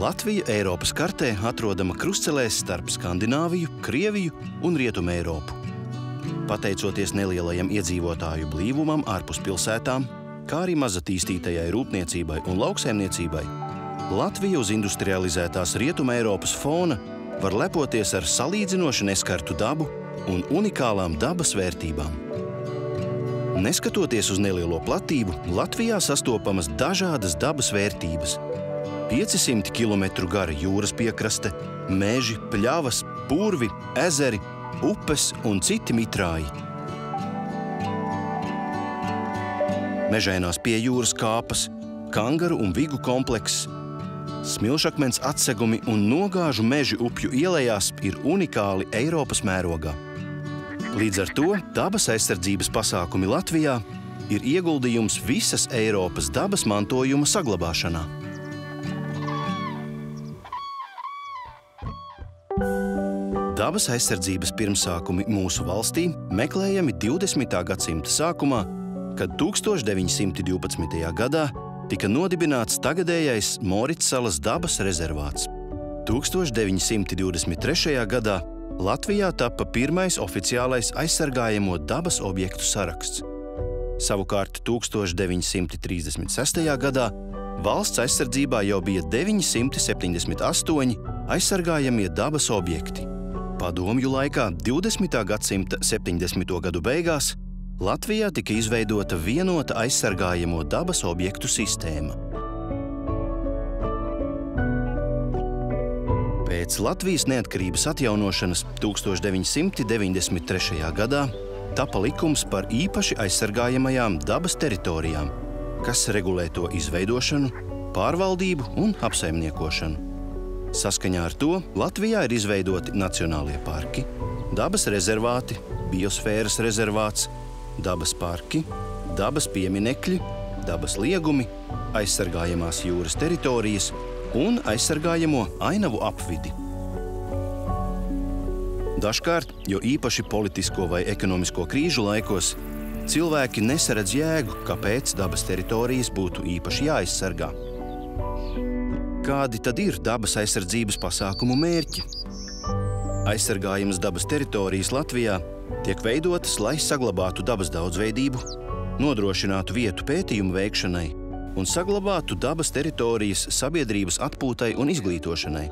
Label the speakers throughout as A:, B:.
A: Latvija Eiropas kartē atrodama krustcelēs starp Skandināviju, Krieviju un Rietumu Eiropu. Pateicoties nelielajam iedzīvotāju blīvumam ārpus pilsētām, kā arī mazatīstītajai rūpniecībai un lauksaimniecībai, Latvija uz industrializētās Rietuma Eiropas fona var lepoties ar salīdzinoši neskartu dabu un unikālām dabas vērtībām. Neskatoties uz nelielo platību, Latvijā sastopamas dažādas dabas vērtības. 500 km gara jūras piekraste, meži, pļavas, purvi, ezeri, upes un citi mitrāji. Mežainās piejūras kāpas, kangaru un vigu komplekss, smilšakmens atsegumi un nogāžu meži upju ielējās ir unikāli Eiropas mērogā. Līdz ar to dabas aizsardzības pasākumi Latvijā ir ieguldījums visas Eiropas dabas mantojuma saglabāšanā. Dabas aizsardzības pirmsākumi mūsu valstī meklējami 20. gadsimta sākumā, kad 1912. gadā tika nodibināts tagadējais Moritssalas dabas rezervāts. 1923. gadā Latvijā tappa pirmais oficiālais aizsargājamo dabas objektu saraksts. Savukārt 1936. gadā valsts aizsardzībā jau bija 978 aizsargājamie dabas objekti. Padomju laikā 20. gadsimta 70. gadu beigās Latvijā tika izveidota vienota aizsargājamo dabas objektu sistēma. Pēc Latvijas neatkarības atjaunošanas 1993. gadā tapa likums par īpaši aizsargājamajām dabas teritorijām, kas regulē to izveidošanu, pārvaldību un apsaimniekošanu. Saskaņā ar to Latvijā ir izveidoti nacionālie parki, dabas rezervāti, biosfēras rezervāts, dabas parki, dabas pieminekļi, dabas liegumi, aizsargājamās jūras teritorijas un aizsargājamo ainavu apvidi. Dažkārt, jo īpaši politisko vai ekonomisko krīžu laikos, cilvēki nesaredz jēgu, kāpēc dabas teritorijas būtu īpaši jāaizsargā. Kādi tad ir dabas aizsardzības pasākumu mērķi? Aizsargājamas dabas teritorijas Latvijā tiek veidotas, lai saglabātu dabas daudzveidību, nodrošinātu vietu pētījumu veikšanai un saglabātu dabas teritorijas sabiedrības atpūtai un izglītošanai.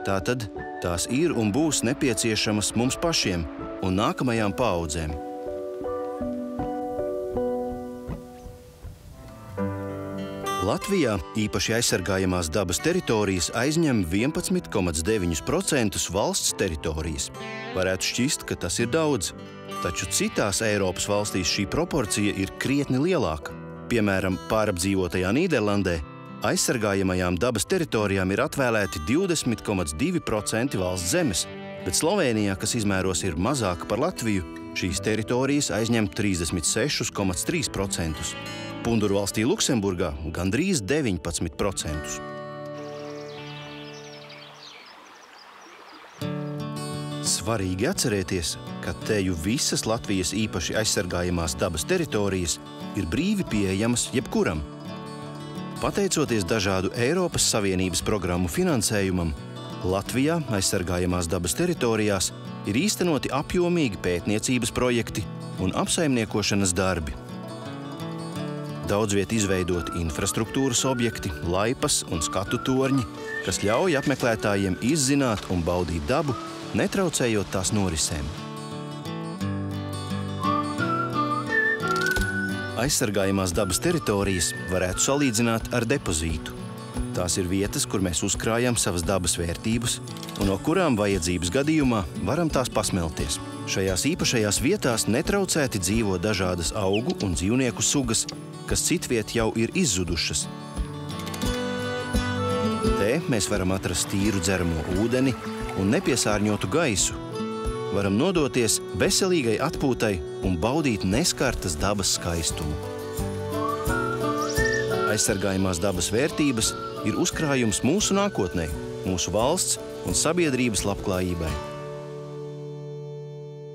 A: Tātad tās ir un būs nepieciešamas mums pašiem un nākamajām paaudzēm. Latvijā īpaši aizsargājamās dabas teritorijas aizņem 11,9% valsts teritorijas. Varētu šķist, ka tas ir daudz, taču citās Eiropas valstīs šī proporcija ir krietni lielāka. Piemēram, pārapdzīvotajā Nīderlandē aizsargājamajām dabas teritorijām ir atvēlēti 20,2% valsts zemes, bet Slovēnijā, kas izmēros ir mazāka par Latviju, šīs teritorijas aizņem 36,3%. Pundurvalstī Luksemburgā gandrīz 19%. Svarīgi atcerēties, ka teju visas Latvijas īpaši aizsargājamās dabas teritorijas ir brīvi pieejamas jebkuram. Pateicoties dažādu Eiropas Savienības programmu finansējumam, Latvijā aizsargājamās dabas teritorijās ir īstenoti apjomīgi pētniecības projekti un apsaimniekošanas darbi. Daudzviet izveidoti infrastruktūras objekti, laipas un skatu torņi, kas ļauj apmeklētājiem izzināt un baudīt dabu, netraucējot tās norisēm. Aizsargājamās dabas teritorijas varētu salīdzināt ar depozītu. Tās ir vietas, kur mēs uzkrājam savas dabas vērtības un no kurām vajadzības gadījumā varam tās pasmelties. Šajās īpašajās vietās netraucēti dzīvo dažādas augu un dzīvnieku sugas, kas citviet jau ir izzudušas. Te mēs varam atrast tīru dzeramo ūdeni un nepiesārņotu gaisu. Varam nodoties veselīgai atpūtai un baudīt neskartas dabas skaistumu. Aizsargājamās dabas vērtības ir uzkrājums mūsu nākotnē, mūsu valsts un sabiedrības labklājībai.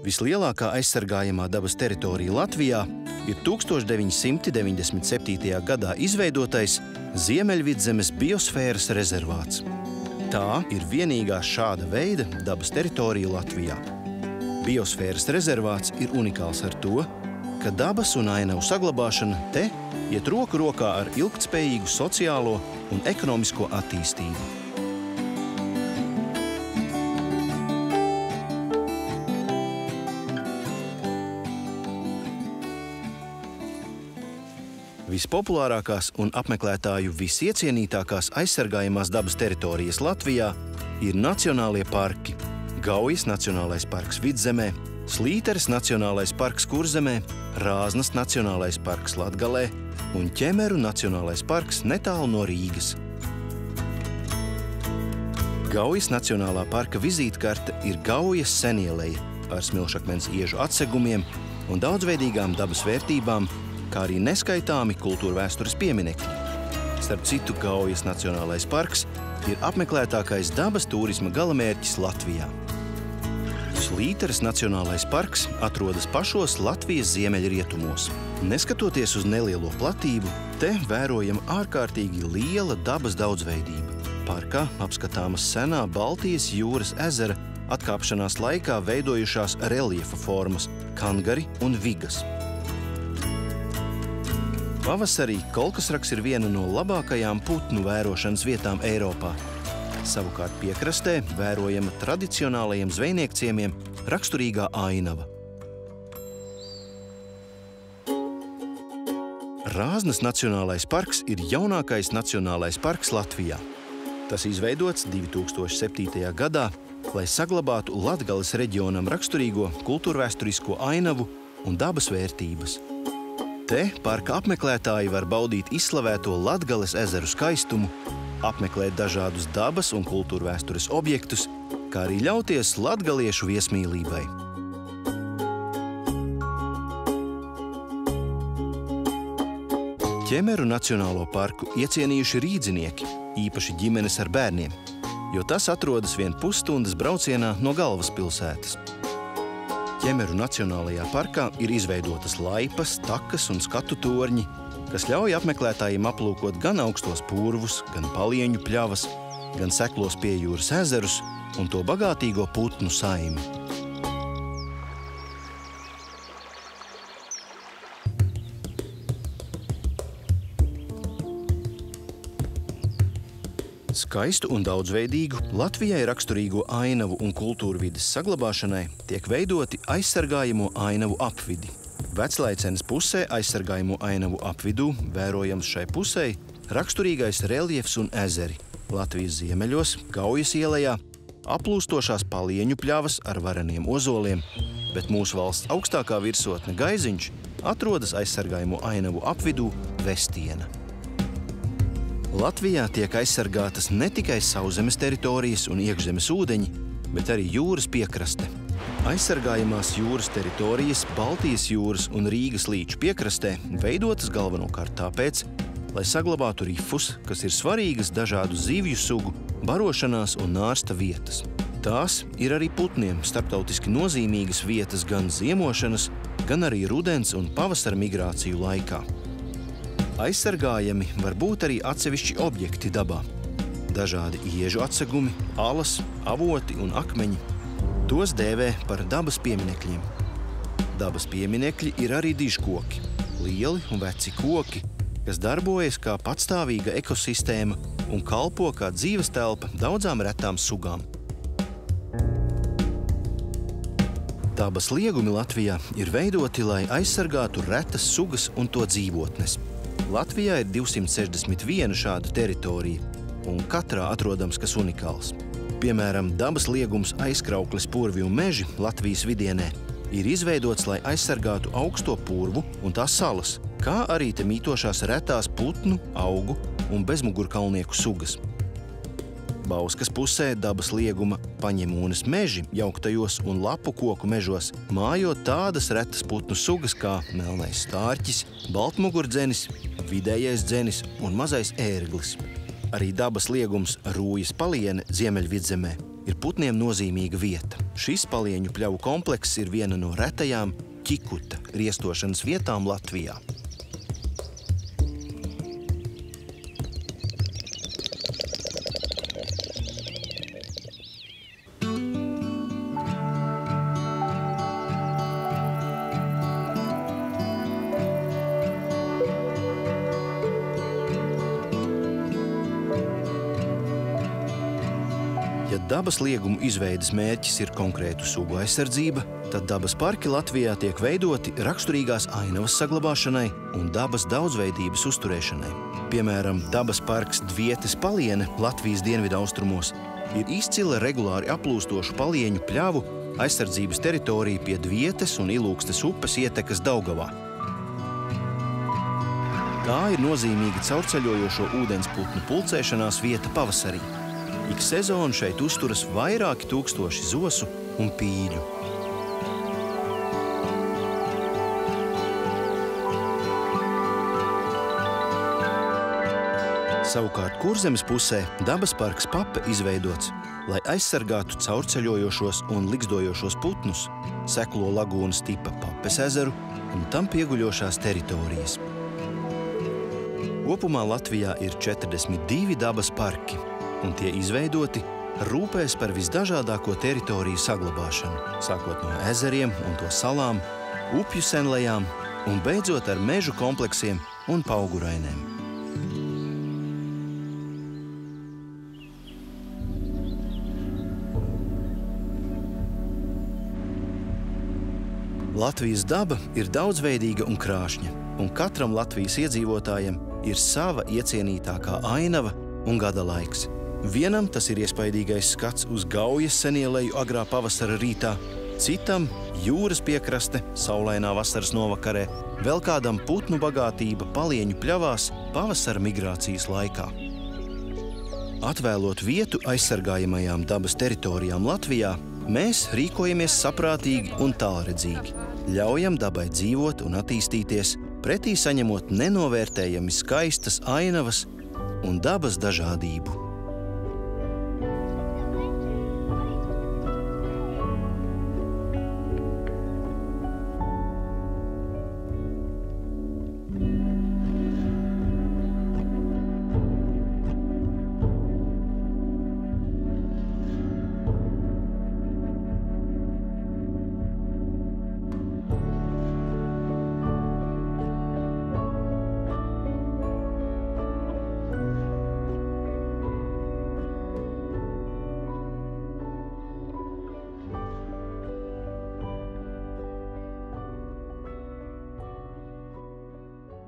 A: Vislielākā aizsargājamā dabas teritorija Latvijā ir 1997. gadā izveidotais Ziemeļvidzemes biosfēras rezervāts. Tā ir vienīgā šāda veida dabas teritorija Latvijā. Biosfēras rezervāts ir unikāls ar to, ka dabas un ainavu saglabāšana te iet roku rokā ar ilgtspējīgu sociālo un ekonomisko attīstību. Vispopulārākās un apmeklētāju visiecienītākās aizsargājamās dabas teritorijas Latvijā ir nacionālie parki – Gaujas Nacionālais parks Vidzemē, Slīteres Nacionālais parks Kurzemē, Rāznas Nacionālais parks Latgalē un Ķemeru Nacionālais parks netālu no Rīgas. Gaujas Nacionālā parka vizītkarte ir Gaujas senieleja ar smilšakmens iežu atsegumiem un daudzveidīgām dabas vērtībām, kā arī neskaitāmi kultūrvēstures pieminekļi. Starp citu, Gaujas Nacionālais parks ir apmeklētākais dabas turisma galamērķis Latvijā. Slīteres Nacionālais parks atrodas pašos Latvijas ziemeļrietumos. Neskatoties uz nelielo platību, te vērojama ārkārtīgi liela dabas daudzveidība. Parkā apskatāmas senā Baltijas jūras ezera atkāpšanās laikā veidojušās reljefa formas – kangari un vigas. Pavasarī kolkasraks ir viena no labākajām putnu vērošanas vietām Eiropā. Savukārt piekrastē vērojama tradicionālajiem zvejniekciemiem raksturīgā ainava. Rāznas Nacionālais parks ir jaunākais nacionālais parks Latvijā. Tas izveidots 2007. gadā, lai saglabātu Latgales reģionam raksturīgo kultūrvēsturisko ainavu un dabas vērtības. Te parka apmeklētāji var baudīt izslavēto Latgales ezeru skaistumu, apmeklēt dažādus dabas un kultūrvēstures objektus, kā arī ļauties latgaliešu viesmīlībai. Ķemeru Nacionālo parku iecienījuši rīdzinieki, īpaši ģimenes ar bērniem, jo tas atrodas vien pusstundas braucienā no galvaspilsētas. Ķemeru Nacionālajā parkā ir izveidotas laipas, takas un skatu torņi, kas ļauj apmeklētājiem aplūkot gan augstos purvus, gan palieņu pļavas, gan seklos pie jūras ezerus un to bagātīgo putnu saimi. Skaistu un daudzveidīgu, Latvijai raksturīgo ainavu un kultūrvides saglabāšanai tiek veidoti aizsargājamo ainavu apvidi. Veclaicenes pusē aizsargājamo ainavu apvidū vērojams šai pusē raksturīgais reljefs un ezeri. Latvijas ziemeļos, Gaujas ielejā, aplūstošās palieņu pļavas ar vareniem ozoliem, bet mūsu valsts augstākā virsotne Gaiziņš atrodas aizsargājamo ainavu apvidū Vestiena. Latvijā tiek aizsargātas ne tikai sauszemes teritorijas un iekšzemes ūdeņi, bet arī jūras piekraste. Aizsargājamās jūras teritorijas Baltijas jūras un Rīgas līča piekrastē veidotas galvenokārt tāpēc, lai saglabātu rifus, kas ir svarīgas dažādu zivju sugu, barošanās un nārsta vietas. Tās ir arī putniem starptautiski nozīmīgas vietas gan ziemošanas, gan arī rudens un pavasara migrāciju laikā. Aizsargājami var būt arī atsevišķi objekti dabā. Dažādi iežu atsegumi, alas, avoti un akmeņi. Tos dēvē par dabas pieminekļiem. Dabas pieminekļi ir arī dižkoki, lieli un veci koki, kas darbojas kā patstāvīga ekosistēma un kalpo kā dzīves telpa daudzām retām sugām. Dabas liegumi Latvijā ir veidoti, lai aizsargātu retas sugas un to dzīvotnes. Latvijā ir 261 šāda teritorija, un katrā atrodams kas unikāls. Piemēram, dabas liegums Aizkraukles purvi un meži Latvijas vidienē ir izveidots, lai aizsargātu augsto purvu un tās salas, kā arī te mītošās retās putnu, augu un bezmugurkalnieku sugas. Bauskas pusē dabas lieguma Paņemūnes meži jauktajos un lapu koku mežos mājo tādas retas putnu sugas kā melnais stārķis, baltmugurdzenis, vidējais dzenis un mazais ērglis. Arī dabas liegums Rūjas paliene Ziemeļvidzemē ir putniem nozīmīga vieta. Šis palieņu pļavu komplekss ir viena no retajām ķikuta riestošanas vietām Latvijā. dabas liegumu izveides mērķis ir konkrētu sugu aizsardzība, tad dabas parki Latvijā tiek veidoti raksturīgās ainavas saglabāšanai un dabas daudzveidības uzturēšanai. Piemēram, dabas parks Dvietes paliene Latvijas dienvidaustrumos ir izcila regulāri aplūstošu palieņu pļavu aizsardzības teritorija pie Dvietes un Ilūgstes upes ietekas Daugavā. Tā ir nozīmīga caurceļojošo ūdensputnu pulcēšanās vieta pavasarī. Ik sezonu šeit uzturas vairāki tūkstoši zosu un pīļu. Savukārt Kurzemes pusē dabas parks Pape izveidots, lai aizsargātu caurceļojošos un ligzdojošos putnus, Seklo lagūnas tipa Papes ezeru un tam pieguļošās teritorijas. Kopumā Latvijā ir 42 dabas parki, un tie izveidoti rūpēs par visdažādāko teritoriju saglabāšanu, sākot no ezeriem un to salām, upju senlejām un beidzot ar mežu kompleksiem un paugurainēm. Latvijas daba ir daudzveidīga un krāšņa, un katram Latvijas iedzīvotājiem ir sava iecienītākā ainava un gada laiks. Vienam tas ir iespaidīgais skats uz Gaujas senieleju agrā pavasara rītā, citam jūras piekraste saulainā vasaras novakarē, vēl kādam putnu bagātība palieņu pļavās pavasara migrācijas laikā. Atvēlot vietu aizsargājamajām dabas teritorijām Latvijā, mēs rīkojamies saprātīgi un tālredzīgi, ļaujam dabai dzīvot un attīstīties, pretī saņemot nenovērtējami skaistas ainavas un dabas dažādību.